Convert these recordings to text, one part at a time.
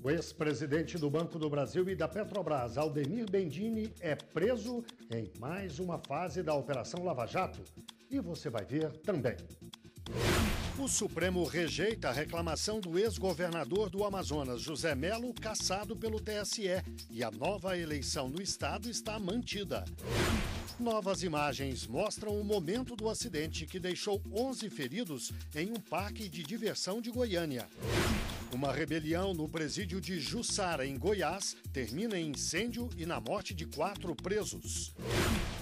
O ex-presidente do Banco do Brasil e da Petrobras, Aldemir Bendini, é preso em mais uma fase da Operação Lava Jato. E você vai ver também. O Supremo rejeita a reclamação do ex-governador do Amazonas, José Melo, cassado pelo TSE. E a nova eleição no estado está mantida. Novas imagens mostram o momento do acidente que deixou 11 feridos em um parque de diversão de Goiânia. Uma rebelião no presídio de Jussara, em Goiás, termina em incêndio e na morte de 4 presos.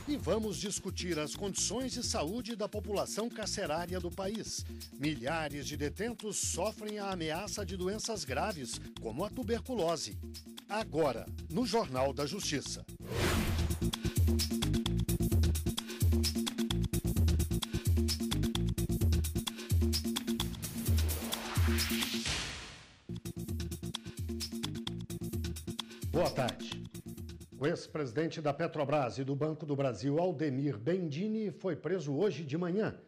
E vamos discutir as condições de saúde da população carcerária do país. Milhares de detentos sofrem a ameaça de doenças graves, como a tuberculose. Agora, no Jornal da Justiça. Boa tarde. O ex-presidente da Petrobras e do Banco do Brasil, Aldemir Bendini, foi preso hoje de manhã.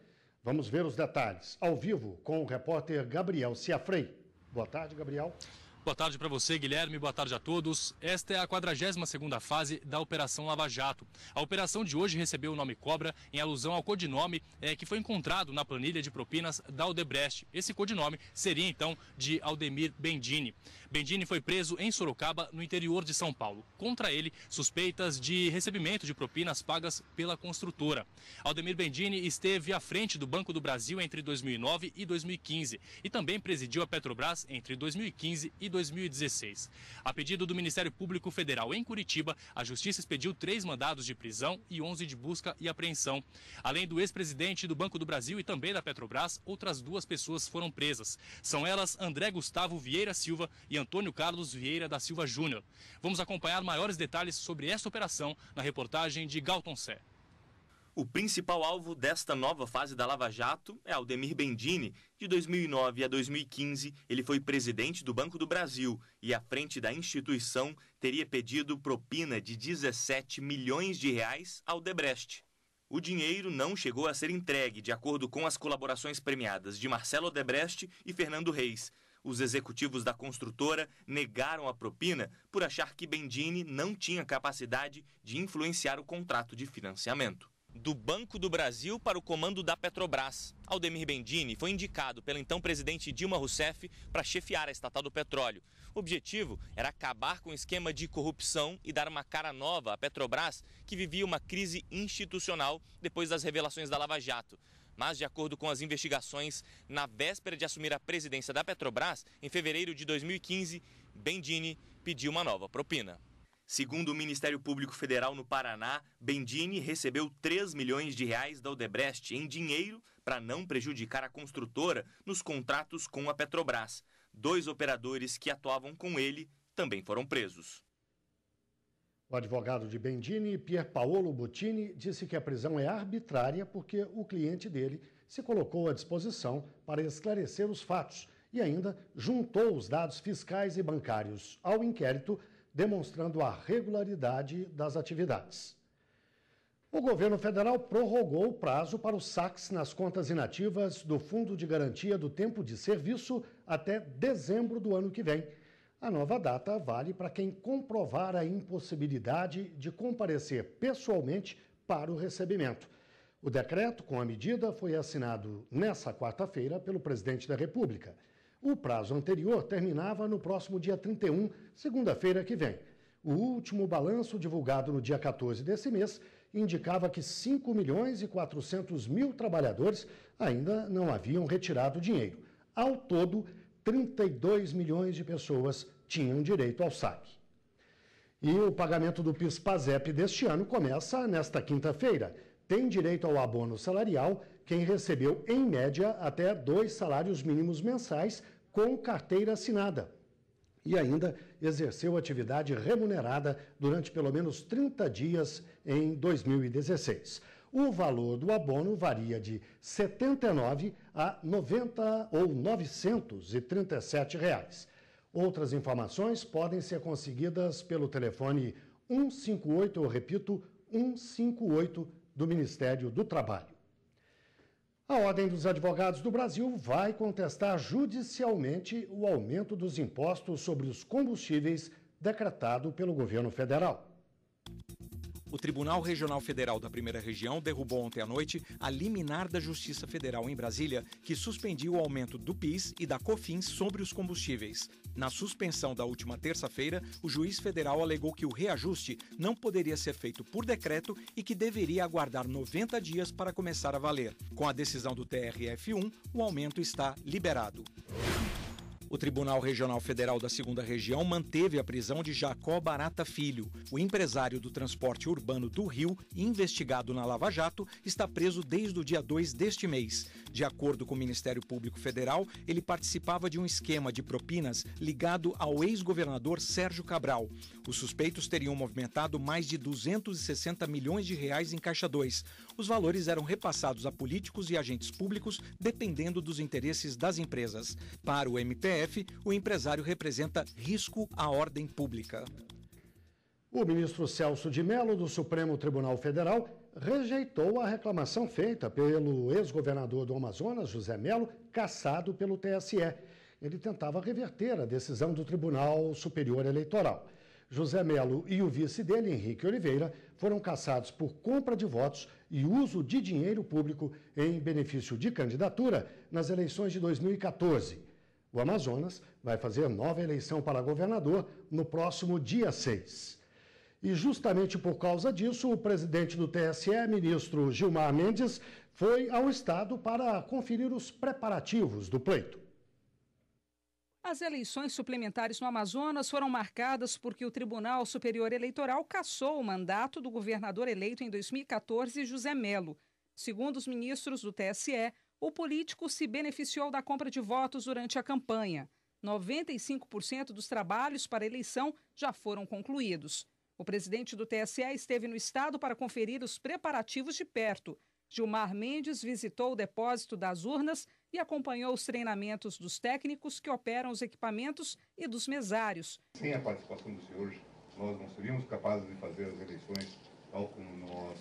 Vamos ver os detalhes, ao vivo, com o repórter Gabriel Ciafrei. Boa tarde, Gabriel. Boa tarde para você, Guilherme. Boa tarde a todos. Esta é a 42ª fase da Operação Lava Jato. A operação de hoje recebeu o nome Cobra em alusão ao codinome que foi encontrado na planilha de propinas da Odebrecht. Esse codinome seria, então, de Aldemir Bendini. Bendini foi preso em Sorocaba, no interior de São Paulo. Contra ele, suspeitas de recebimento de propinas pagas pela construtora. Aldemir Bendini esteve à frente do Banco do Brasil entre 2009 e 2015 e também presidiu a Petrobras entre 2015 e 2016. A pedido do Ministério Público Federal em Curitiba, a Justiça expediu 3 mandados de prisão e 11 de busca e apreensão. Além do ex-presidente do Banco do Brasil e também da Petrobras, outras 2 pessoas foram presas. São elas André Gustavo Vieira Silva e Antônio Carlos Vieira da Silva Júnior. Vamos acompanhar maiores detalhes sobre esta operação na reportagem de Galton Sé. O principal alvo desta nova fase da Lava Jato é Aldemir Bendini. De 2009 a 2015, ele foi presidente do Banco do Brasil e, à frente da instituição, teria pedido propina de 17 milhões de reais ao Odebrecht. O dinheiro não chegou a ser entregue, de acordo com as colaborações premiadas de Marcelo Odebrecht e Fernando Reis. Os executivos da construtora negaram a propina por achar que Bendini não tinha capacidade de influenciar o contrato de financiamento. Do Banco do Brasil para o comando da Petrobras, Aldemir Bendini foi indicado pela então presidente Dilma Rousseff para chefiar a estatal do petróleo. O objetivo era acabar com o esquema de corrupção e dar uma cara nova à Petrobras, que vivia uma crise institucional depois das revelações da Lava Jato. Mas, de acordo com as investigações, na véspera de assumir a presidência da Petrobras, em fevereiro de 2015, Bendini pediu uma nova propina. Segundo o Ministério Público Federal no Paraná, Bendini recebeu 3 milhões de reais da Odebrecht em dinheiro para não prejudicar a construtora nos contratos com a Petrobras. 2 operadores que atuavam com ele também foram presos. O advogado de Bendini, Pier Paolo Bottini, disse que a prisão é arbitrária porque o cliente dele se colocou à disposição para esclarecer os fatos e ainda juntou os dados fiscais e bancários ao inquérito, demonstrando a regularidade das atividades. O governo federal prorrogou o prazo para os saques nas contas inativas do Fundo de Garantia do Tempo de Serviço até dezembro do ano que vem. A nova data vale para quem comprovar a impossibilidade de comparecer pessoalmente para o recebimento. O decreto com a medida foi assinado nesta quarta-feira pelo presidente da República. O prazo anterior terminava no próximo dia 31, segunda-feira que vem. O último balanço divulgado no dia 14 desse mês indicava que 5.400.000 trabalhadores ainda não haviam retirado o dinheiro. Ao todo, 32 milhões de pessoas tinham direito ao saque. E o pagamento do PIS/PASEP deste ano começa nesta quinta-feira. Tem direito ao abono salarial quem recebeu, em média, até 2 salários mínimos mensais com carteira assinada e ainda exerceu atividade remunerada durante pelo menos 30 dias em 2016. O valor do abono varia de R$ 79 a R$ 90 ou R$ 937. Outras informações podem ser conseguidas pelo telefone 158, eu repito, 158 do Ministério do Trabalho. A Ordem dos Advogados do Brasil vai contestar judicialmente o aumento dos impostos sobre os combustíveis decretado pelo governo federal. O Tribunal Regional Federal da Primeira Região derrubou ontem à noite a liminar da Justiça Federal em Brasília, que suspendiu o aumento do PIS e da COFINS sobre os combustíveis. Na suspensão da última terça-feira, o juiz federal alegou que o reajuste não poderia ser feito por decreto e que deveria aguardar 90 dias para começar a valer. Com a decisão do TRF1, o aumento está liberado. O Tribunal Regional Federal da Segunda Região manteve a prisão de Jacó Barata Filho. O empresário do transporte urbano do Rio, investigado na Lava Jato, está preso desde o dia 2 deste mês. De acordo com o Ministério Público Federal, ele participava de um esquema de propinas ligado ao ex-governador Sérgio Cabral. Os suspeitos teriam movimentado mais de 260 milhões de reais em Caixa 2. Os valores eram repassados a políticos e agentes públicos, dependendo dos interesses das empresas. Para o MPF, o empresário representa risco à ordem pública. O ministro Celso de Mello, do Supremo Tribunal Federal, rejeitou a reclamação feita pelo ex-governador do Amazonas, José Melo, cassado pelo TSE. Ele tentava reverter a decisão do Tribunal Superior Eleitoral. José Melo e o vice dele, Henrique Oliveira, foram cassados por compra de votos e uso de dinheiro público em benefício de candidatura nas eleições de 2014. O Amazonas vai fazer nova eleição para governador no próximo dia 6. E justamente por causa disso, o presidente do TSE, ministro Gilmar Mendes, foi ao estado para conferir os preparativos do pleito. As eleições suplementares no Amazonas foram marcadas porque o Tribunal Superior Eleitoral cassou o mandato do governador eleito em 2014, José Melo. Segundo os ministros do TSE, o político se beneficiou da compra de votos durante a campanha. 95% dos trabalhos para a eleição já foram concluídos. O presidente do TSE esteve no estado para conferir os preparativos de perto. Gilmar Mendes visitou o depósito das urnas e acompanhou os treinamentos dos técnicos que operam os equipamentos e dos mesários. Sem a participação dos senhores, nós não seríamos capazes de fazer as eleições tal como nós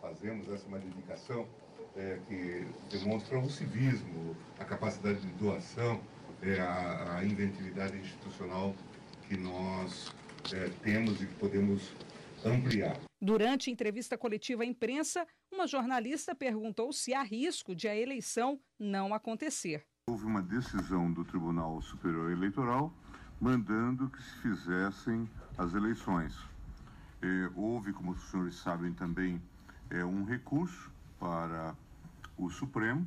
fazemos. Essa é uma dedicação que demonstra o civismo, a capacidade de doação, a inventividade institucional que nós temos e que podemos ampliar. Durante entrevista coletiva à imprensa, uma jornalista perguntou se há risco de a eleição não acontecer. Houve uma decisão do Tribunal Superior Eleitoral mandando que se fizessem as eleições. Houve, como os senhores sabem também, um recurso para o Supremo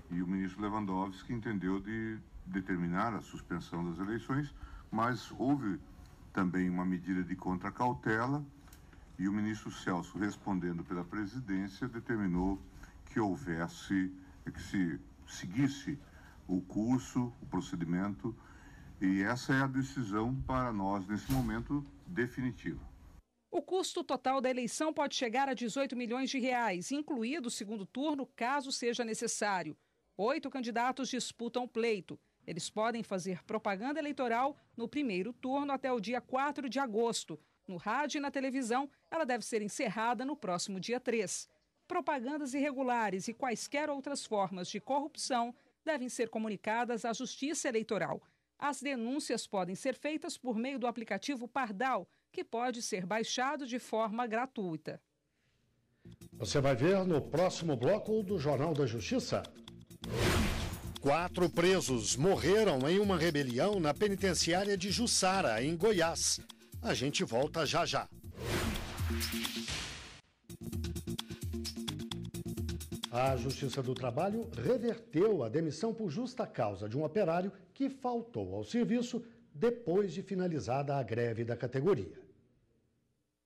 e o ministro Lewandowski entendeu de determinar a suspensão das eleições, mas houve também uma medida de contracautela e o ministro Celso, respondendo pela presidência, determinou que se seguisse o curso, o procedimento, e essa é a decisão para nós, nesse momento, definitiva. O custo total da eleição pode chegar a 18 milhões de reais, incluído o segundo turno, caso seja necessário. 8 candidatos disputam o pleito. Eles podem fazer propaganda eleitoral no primeiro turno até o dia 4 de agosto. No rádio e na televisão, ela deve ser encerrada no próximo dia 3. Propagandas irregulares e quaisquer outras formas de corrupção devem ser comunicadas à Justiça Eleitoral. As denúncias podem ser feitas por meio do aplicativo Pardal, que pode ser baixado de forma gratuita. Você vai ver no próximo bloco do Jornal da Justiça. 4 presos morreram em uma rebelião na penitenciária de Jussara, em Goiás. A gente volta já já. A Justiça do Trabalho reverteu a demissão por justa causa de um operário que faltou ao serviço depois de finalizada a greve da categoria.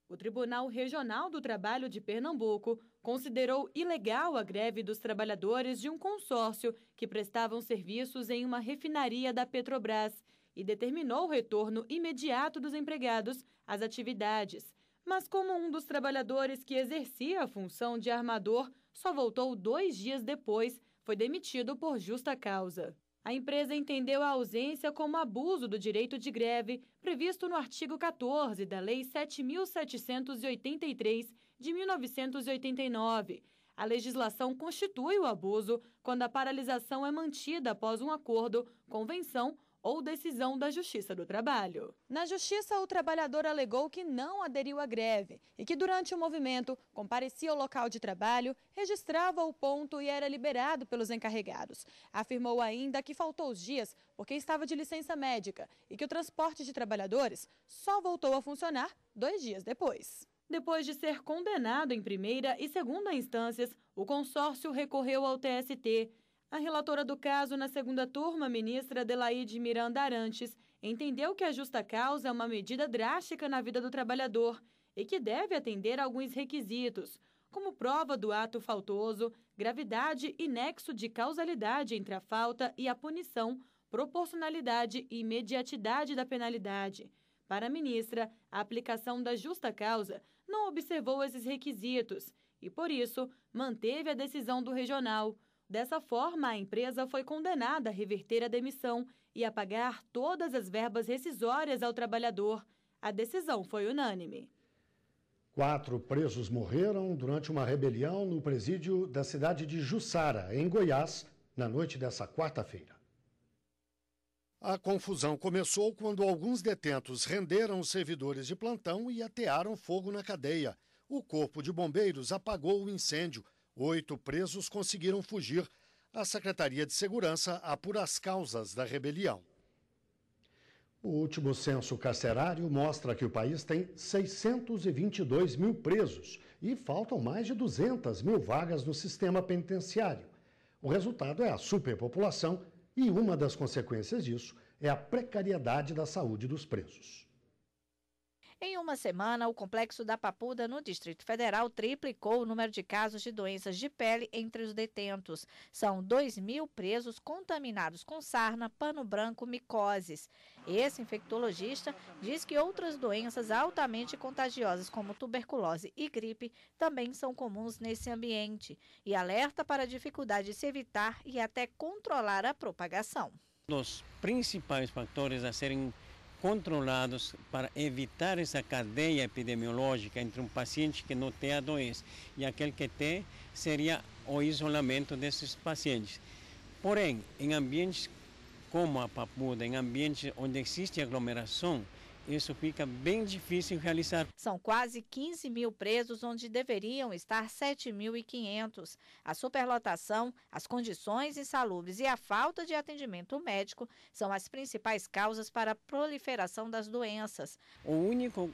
O Tribunal Regional do Trabalho de Pernambuco considerou ilegal a greve dos trabalhadores de um consórcio que prestavam serviços em uma refinaria da Petrobras e determinou o retorno imediato dos empregados às atividades. Mas como um dos trabalhadores que exercia a função de armador só voltou 2 dias depois, foi demitido por justa causa. A empresa entendeu a ausência como abuso do direito de greve previsto no artigo 14 da Lei 7.783 de 1989. A legislação constitui o abuso quando a paralisação é mantida após um acordo, convenção ou decisão da Justiça do Trabalho. Na Justiça, o trabalhador alegou que não aderiu à greve e que durante o movimento comparecia ao local de trabalho, registrava o ponto e era liberado pelos encarregados. Afirmou ainda que faltou os dias porque estava de licença médica e que o transporte de trabalhadores só voltou a funcionar 2 dias depois. Depois de ser condenado em primeira e segunda instâncias, o consórcio recorreu ao TST. A relatora do caso na segunda turma, ministra Adelaide Miranda Arantes, entendeu que a justa causa é uma medida drástica na vida do trabalhador e que deve atender a alguns requisitos, como prova do ato faltoso, gravidade e nexo de causalidade entre a falta e a punição, proporcionalidade e imediatidade da penalidade. Para a ministra, a aplicação da justa causa não observou esses requisitos e, por isso, manteve a decisão do regional. Dessa forma, a empresa foi condenada a reverter a demissão e a pagar todas as verbas rescisórias ao trabalhador. A decisão foi unânime. 4 presos morreram durante uma rebelião no presídio da cidade de Jussara, em Goiás, na noite dessa quarta-feira. A confusão começou quando alguns detentos renderam os servidores de plantão e atearam fogo na cadeia. O corpo de bombeiros apagou o incêndio. 8 presos conseguiram fugir. A Secretaria de Segurança apura as causas da rebelião. O último censo carcerário mostra que o país tem 622 mil presos e faltam mais de 200 mil vagas no sistema penitenciário. O resultado é a superpopulação e uma das consequências disso é a precariedade da saúde dos presos. Em uma semana, o Complexo da Papuda, no Distrito Federal, triplicou o número de casos de doenças de pele entre os detentos. São 2.000 presos contaminados com sarna, pano branco, micoses. Esse infectologista diz que outras doenças altamente contagiosas, como tuberculose e gripe, também são comuns nesse ambiente e alerta para a dificuldade de se evitar e até controlar a propagação. Os principais fatores a serem controlados para evitar essa cadeia epidemiológica entre um paciente que não tem a doença e aquele que tem, seria o isolamento desses pacientes. Porém, em ambientes como a Papuda, em ambientes onde existe aglomeração, isso fica bem difícil realizar. São quase 15 mil presos, onde deveriam estar 7.500. A superlotação, as condições insalubres e a falta de atendimento médico são as principais causas para a proliferação das doenças. O único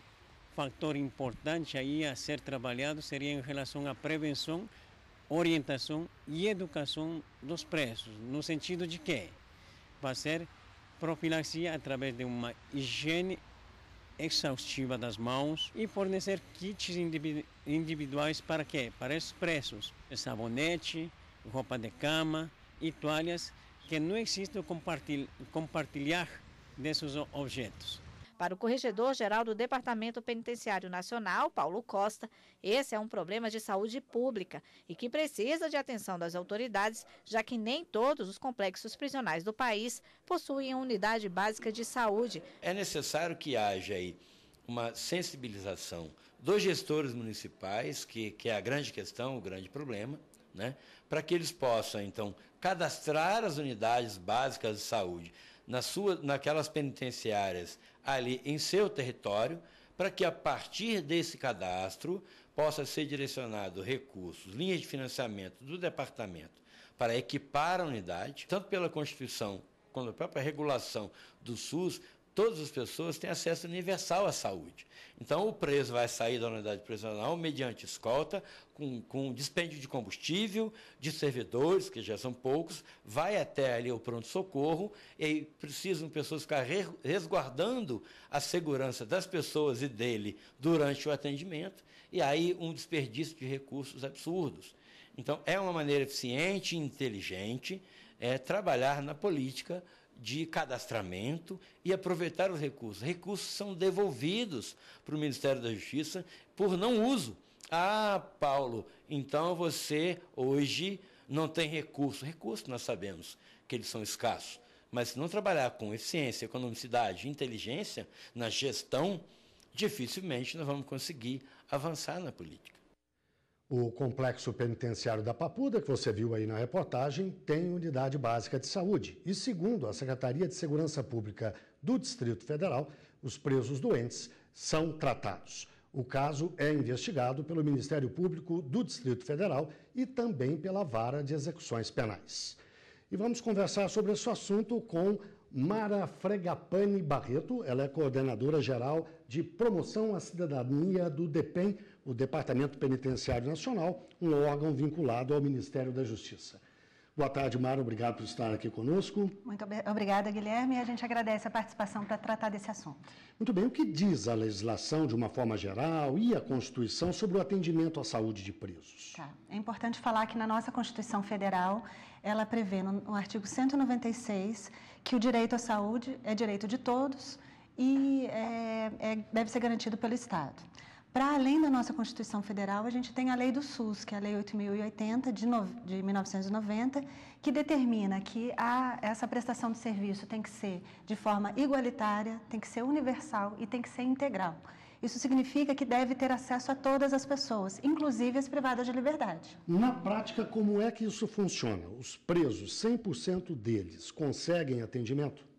fator importante aí a ser trabalhado seria em relação à prevenção, orientação e educação dos presos, no sentido de que fazer profilaxia através de uma higiene exaustiva das mãos e fornecer kits individuais para quê? Para esses presos. Sabonete, roupa de cama e toalhas, que não existe o compartilhar desses objetos. Para o corregedor-geral do Departamento Penitenciário Nacional, Paulo Costa, esse é um problema de saúde pública e que precisa de atenção das autoridades, já que nem todos os complexos prisionais do país possuem unidade básica de saúde. É necessário que haja aí uma sensibilização dos gestores municipais, que é a grande questão, o grande problema, né, para que eles possam, então, cadastrar as unidades básicas de saúde naquelas penitenciárias ali em seu território, para que a partir desse cadastro possa ser direcionado recursos, linhas de financiamento do departamento para equipar a unidade, tanto pela Constituição quanto pela própria regulação do SUS, todas as pessoas têm acesso universal à saúde. Então, o preso vai sair da unidade prisional mediante escolta, com dispêndio de combustível, de servidores, que já são poucos, vai até ali o pronto-socorro e precisam pessoas ficar resguardando a segurança das pessoas e dele durante o atendimento, e aí um desperdício de recursos absurdos. Então, é uma maneira eficiente e inteligente trabalhar na política de cadastramento e aproveitar os recursos. Recursos são devolvidos para o Ministério da Justiça por não uso. Ah, Paulo, então você hoje não tem recurso. Recursos nós sabemos que eles são escassos, mas se não trabalhar com eficiência, economicidade e inteligência na gestão, dificilmente nós vamos conseguir avançar na política. O complexo penitenciário da Papuda, que você viu aí na reportagem, tem unidade básica de saúde. E segundo a Secretaria de Segurança Pública do Distrito Federal, os presos doentes são tratados. O caso é investigado pelo Ministério Público do Distrito Federal e também pela Vara de Execuções Penais. E vamos conversar sobre esse assunto com Mara Fregapani Barreto. Ela é coordenadora geral de promoção à cidadania do DEPEN, o Departamento Penitenciário Nacional, um órgão vinculado ao Ministério da Justiça. Boa tarde, Mara. Obrigado por estar aqui conosco. Muito obrigada, Guilherme. E a gente agradece a participação para tratar desse assunto. Muito bem. O que diz a legislação, de uma forma geral, e a Constituição sobre o atendimento à saúde de presos? Tá. É importante falar que na nossa Constituição Federal, ela prevê no artigo 196 que o direito à saúde é direito de todos e deve ser garantido pelo Estado. Para além da nossa Constituição Federal, a gente tem a Lei do SUS, que é a Lei 8.080, de 1990, que determina que essa prestação de serviço tem que ser de forma igualitária, tem que ser universal e tem que ser integral. Isso significa que deve ter acesso a todas as pessoas, inclusive as privadas de liberdade. Na prática, como é que isso funciona? Os presos, 100% deles, conseguem atendimento?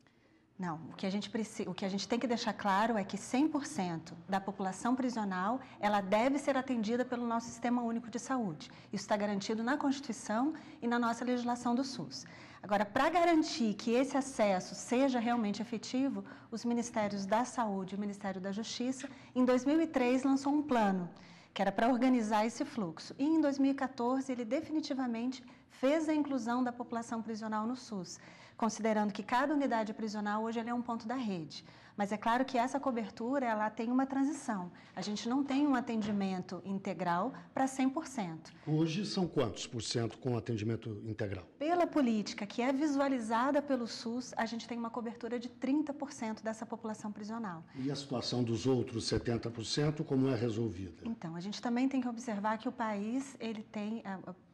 Não, o que a gente tem que deixar claro é que 100% da população prisional, ela deve ser atendida pelo nosso Sistema Único de Saúde. Isso está garantido na Constituição e na nossa legislação do SUS. Agora, para garantir que esse acesso seja realmente efetivo, os Ministérios da Saúde e o Ministério da Justiça, em 2003, lançou um plano, que era para organizar esse fluxo. E em 2014, ele definitivamente fez a inclusão da população prisional no SUS, considerando que cada unidade prisional hoje é um ponto da rede. Mas é claro que essa cobertura ela tem uma transição. A gente não tem um atendimento integral para 100%. Hoje são quantos por cento com atendimento integral? Pela política que é visualizada pelo SUS, a gente tem uma cobertura de 30% dessa população prisional. E a situação dos outros 70%, como é resolvida? Então, a gente também tem que observar que o país, ele tem,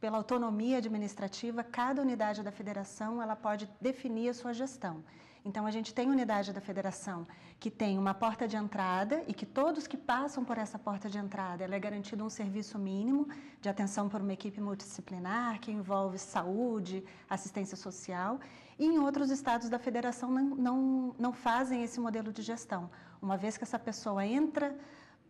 pela autonomia administrativa, cada unidade da federação ela pode definir a sua gestão. Então, a gente tem unidade da federação que tem uma porta de entrada e que todos que passam por essa porta de entrada, ela é garantido um serviço mínimo de atenção por uma equipe multidisciplinar que envolve saúde, assistência social. E em outros estados da federação não fazem esse modelo de gestão. Uma vez que essa pessoa entra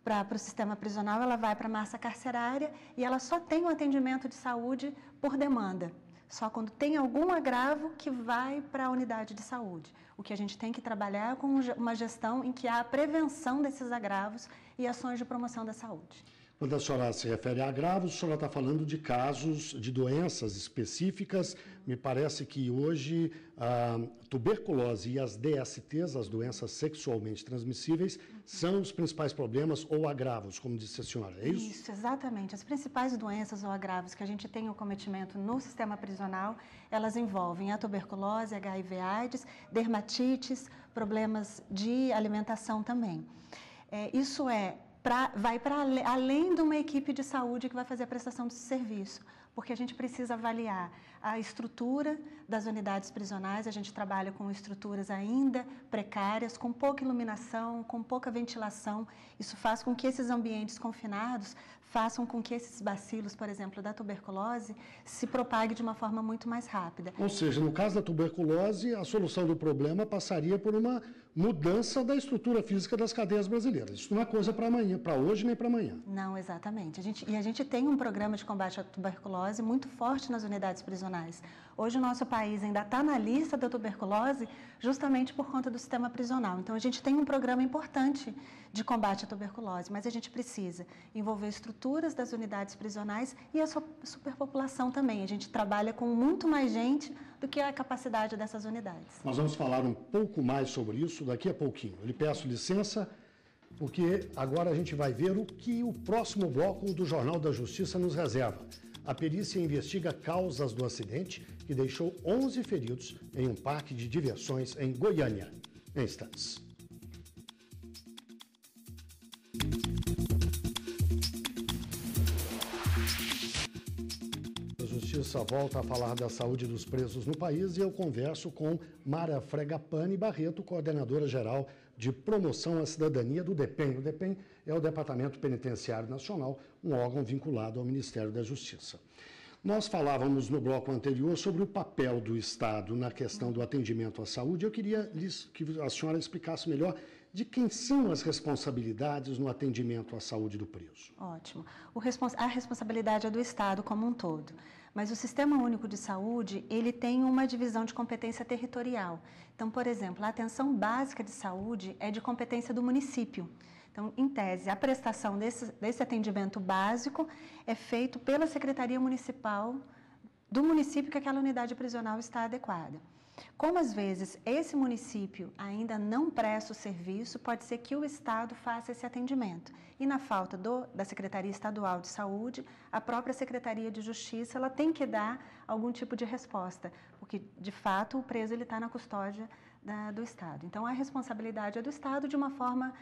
para o sistema prisional, ela vai para a massa carcerária e ela só tem um atendimento de saúde por demanda. Só quando tem algum agravo que vai para a unidade de saúde. O que a gente tem que trabalhar é com uma gestão em que há a prevenção desses agravos e ações de promoção da saúde. Quando a senhora se refere a agravos, a senhora está falando de casos de doenças específicas. Me parece que hoje a tuberculose e as DSTs, as doenças sexualmente transmissíveis, são os principais problemas ou agravos, como disse a senhora, é isso? Isso, exatamente. As principais doenças ou agravos que a gente tem o cometimento no sistema prisional, elas envolvem a tuberculose, HIV/AIDS, dermatites, problemas de alimentação também. Vai para além de uma equipe de saúde que vai fazer a prestação desse serviço, porque a gente precisa avaliar a estrutura das unidades prisionais. A gente trabalha com estruturas ainda precárias, com pouca iluminação, com pouca ventilação. Isso faz com que esses ambientes confinados façam com que esses bacilos, por exemplo, da tuberculose, se propague de uma forma muito mais rápida. Ou seja, no caso da tuberculose, a solução do problema passaria por uma mudança da estrutura física das cadeias brasileiras. Isso não é coisa para amanhã, para hoje nem para amanhã. Não, exatamente. A gente tem um programa de combate à tuberculose muito forte nas unidades prisionais. Hoje o nosso país ainda está na lista da tuberculose justamente por conta do sistema prisional. Então a gente tem um programa importante de combate à tuberculose, mas a gente precisa envolver estruturas das unidades prisionais e a superpopulação também. A gente trabalha com muito mais gente do que a capacidade dessas unidades. Nós vamos falar um pouco mais sobre isso daqui a pouquinho. Eu lhe peço licença, porque agora a gente vai ver o que o próximo bloco do Jornal da Justiça nos reserva. A perícia investiga causas do acidente que deixou 11 feridos em um parque de diversões em Goiânia. Em instantes. A Justiça volta a falar da saúde dos presos no país e eu converso com Mara Fregapani Barreto, coordenadora geral de Promoção à Cidadania do DEPEN. O DEPEN é o Departamento Penitenciário Nacional, um órgão vinculado ao Ministério da Justiça. Nós falávamos no bloco anterior sobre o papel do Estado na questão do atendimento à saúde. Eu queria que a senhora explicasse melhor de quem são as responsabilidades no atendimento à saúde do preso. Ótimo. A responsabilidade é do Estado como um todo. Mas o Sistema Único de Saúde, ele tem uma divisão de competência territorial. Então, por exemplo, a atenção básica de saúde é de competência do município. Então, em tese, a prestação desse atendimento básico é feito pela Secretaria Municipal do município que aquela unidade prisional está adequada. Como, às vezes, esse município ainda não presta o serviço, pode ser que o Estado faça esse atendimento. E, na falta da Secretaria Estadual de Saúde, a própria Secretaria de Justiça ela tem que dar algum tipo de resposta, porque, de fato, o preso está na custódia do Estado. Então, a responsabilidade é do Estado de uma forma,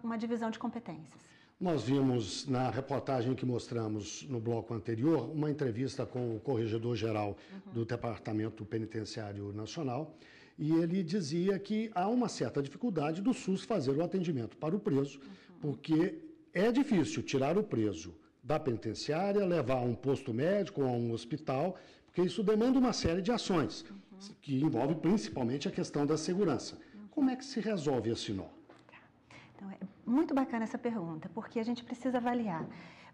uma divisão de competências. Nós vimos na reportagem que mostramos no bloco anterior uma entrevista com o corregedor-geral do Departamento Penitenciário Nacional e ele dizia que há uma certa dificuldade do SUS fazer o atendimento para o preso, porque é difícil tirar o preso da penitenciária, levar a um posto médico ou a um hospital, porque isso demanda uma série de ações, que envolve principalmente a questão da segurança. Como é que se resolve esse nó? Então, é muito bacana essa pergunta, porque a gente precisa avaliar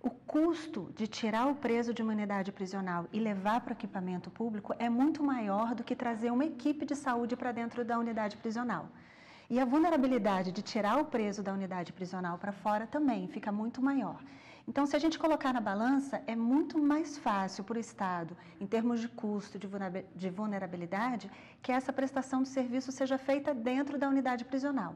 o custo de tirar o preso de uma unidade prisional e levar para o equipamento público é muito maior do que trazer uma equipe de saúde para dentro da unidade prisional. E a vulnerabilidade de tirar o preso da unidade prisional para fora também fica muito maior. Então, se a gente colocar na balança, é muito mais fácil para o Estado, em termos de custo, de vulnerabilidade, que essa prestação de serviço seja feita dentro da unidade prisional.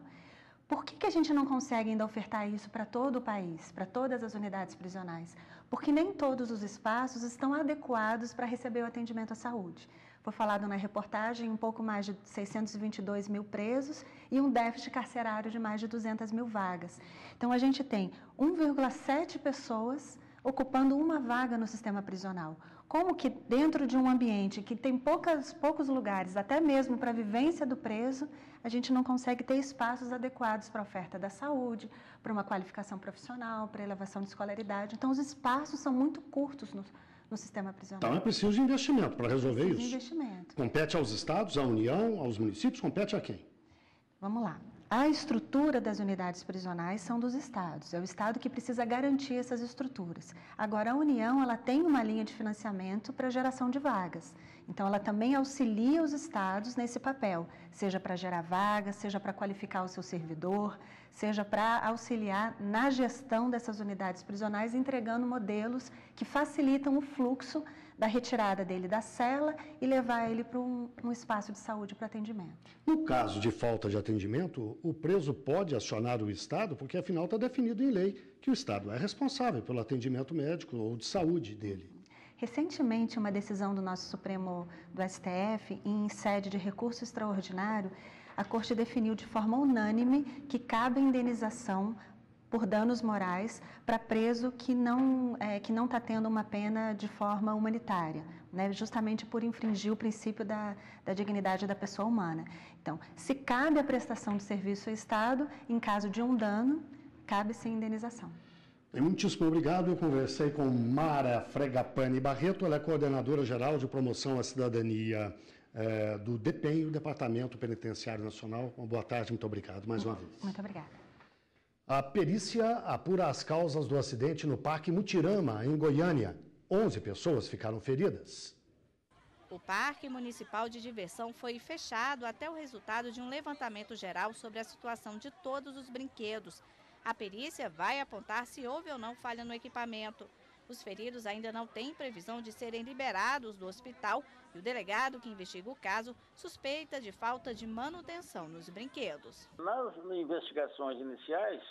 Por que a gente não consegue ainda ofertar isso para todo o país, para todas as unidades prisionais? Porque nem todos os espaços estão adequados para receber o atendimento à saúde. Foi falado na reportagem um pouco mais de 622 mil presos e um déficit carcerário de mais de 200 mil vagas. Então, a gente tem 1,7 pessoas ocupando uma vaga no sistema prisional. Como que dentro de um ambiente que tem poucos lugares, até mesmo para a vivência do preso, a gente não consegue ter espaços adequados para a oferta da saúde, para uma qualificação profissional, para elevação de escolaridade. Então, os espaços são muito curtos no sistema prisional. Então, é preciso de investimento para resolver isso. Investimento. Compete aos estados, à União, aos municípios, compete a quem? Vamos lá. A estrutura das unidades prisionais são dos estados. É o estado que precisa garantir essas estruturas. Agora, a União ela tem uma linha de financiamento para geração de vagas. Então, ela também auxilia os estados nesse papel, seja para gerar vagas, seja para qualificar o seu servidor, seja para auxiliar na gestão dessas unidades prisionais, entregando modelos que facilitam o fluxo da retirada dele da cela e levar ele para um espaço de saúde para atendimento. No caso de falta de atendimento, o preso pode acionar o Estado, porque afinal está definido em lei que o Estado é responsável pelo atendimento médico ou de saúde dele. Recentemente, uma decisão do nosso Supremo do STF, em sede de recurso extraordinário, a Corte definiu de forma unânime que cabe indenização por danos morais para preso que não está tendo uma pena de forma humanitária, né, justamente por infringir o princípio da dignidade da pessoa humana. Então, se cabe a prestação de serviço ao Estado, em caso de um dano, cabe sim indenização. Muitíssimo obrigado. Eu conversei com Mara Fregapani Barreto, ela é coordenadora geral de promoção à cidadania do DEPEN, o Departamento Penitenciário Nacional. Uma boa tarde, muito obrigado mais uma vez. Muito obrigada. A perícia apura as causas do acidente no Parque Mutirama, em Goiânia. 11 pessoas ficaram feridas. O Parque Municipal de Diversão foi fechado até o resultado de um levantamento geral sobre a situação de todos os brinquedos. A perícia vai apontar se houve ou não falha no equipamento. Os feridos ainda não têm previsão de serem liberados do hospital e o delegado que investiga o caso suspeita de falta de manutenção nos brinquedos. Nas investigações iniciais,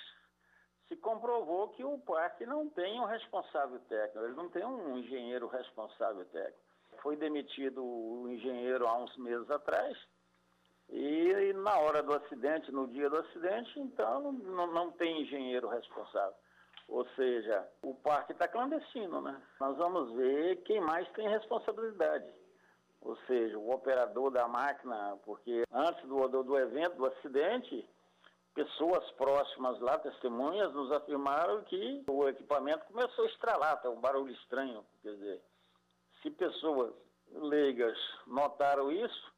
se comprovou que o parque não tem um responsável técnico, ele não tem um engenheiro responsável técnico. Foi demitido o engenheiro há uns meses atrás e na hora do acidente, no dia do acidente, então não tem engenheiro responsável. Ou seja, o parque está clandestino, né? Nós vamos ver quem mais tem responsabilidade. Ou seja, o operador da máquina, porque antes do evento, do acidente, pessoas próximas lá, testemunhas, nos afirmaram que o equipamento começou a estralar, tá um barulho estranho. Quer dizer, se pessoas leigas notaram isso,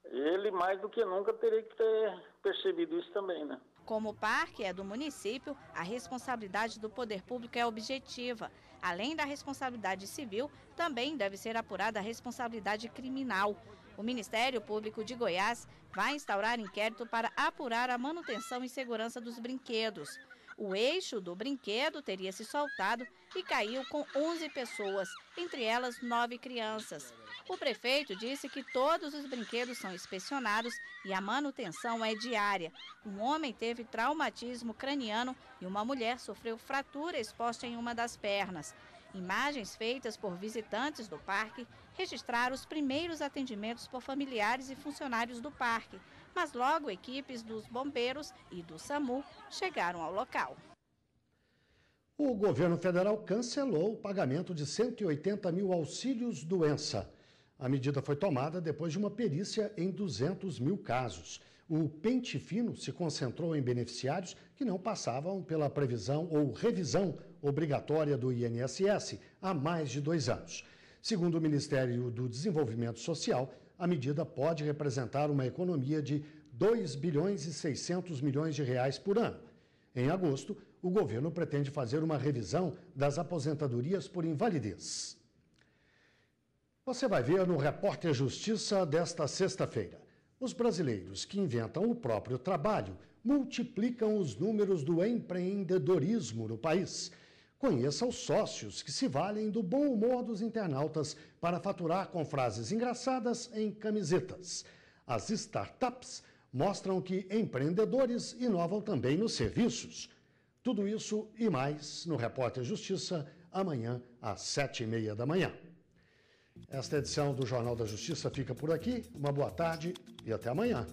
ele mais do que nunca teria que ter percebido isso também, né? Como o parque é do município, a responsabilidade do poder público é objetiva. Além da responsabilidade civil, também deve ser apurada a responsabilidade criminal. O Ministério Público de Goiás vai instaurar inquérito para apurar a manutenção e segurança dos brinquedos. O eixo do brinquedo teria se soltado e caiu com 11 pessoas, entre elas 9 crianças. O prefeito disse que todos os brinquedos são inspecionados e a manutenção é diária. Um homem teve traumatismo craniano e uma mulher sofreu fratura exposta em uma das pernas. Imagens feitas por visitantes do parque registraram os primeiros atendimentos por familiares e funcionários do parque, mas logo equipes dos bombeiros e do SAMU chegaram ao local. O governo federal cancelou o pagamento de 180 mil auxílios-doença. A medida foi tomada depois de uma perícia em 200 mil casos. O pente fino se concentrou em beneficiários que não passavam pela previsão ou revisão obrigatória do INSS há mais de 2 anos. Segundo o Ministério do Desenvolvimento Social, a medida pode representar uma economia de 2 bilhões e 600 milhões de reais por ano. Em agosto, o governo pretende fazer uma revisão das aposentadorias por invalidez. Você vai ver no Repórter Justiça desta sexta-feira. Os brasileiros que inventam o próprio trabalho multiplicam os números do empreendedorismo no país. Conheça os sócios que se valem do bom humor dos internautas para faturar com frases engraçadas em camisetas. As startups mostram que empreendedores inovam também nos serviços. Tudo isso e mais no Repórter Justiça, amanhã às 7h30 da manhã. Esta edição do Jornal da Justiça fica por aqui. Uma boa tarde e até amanhã.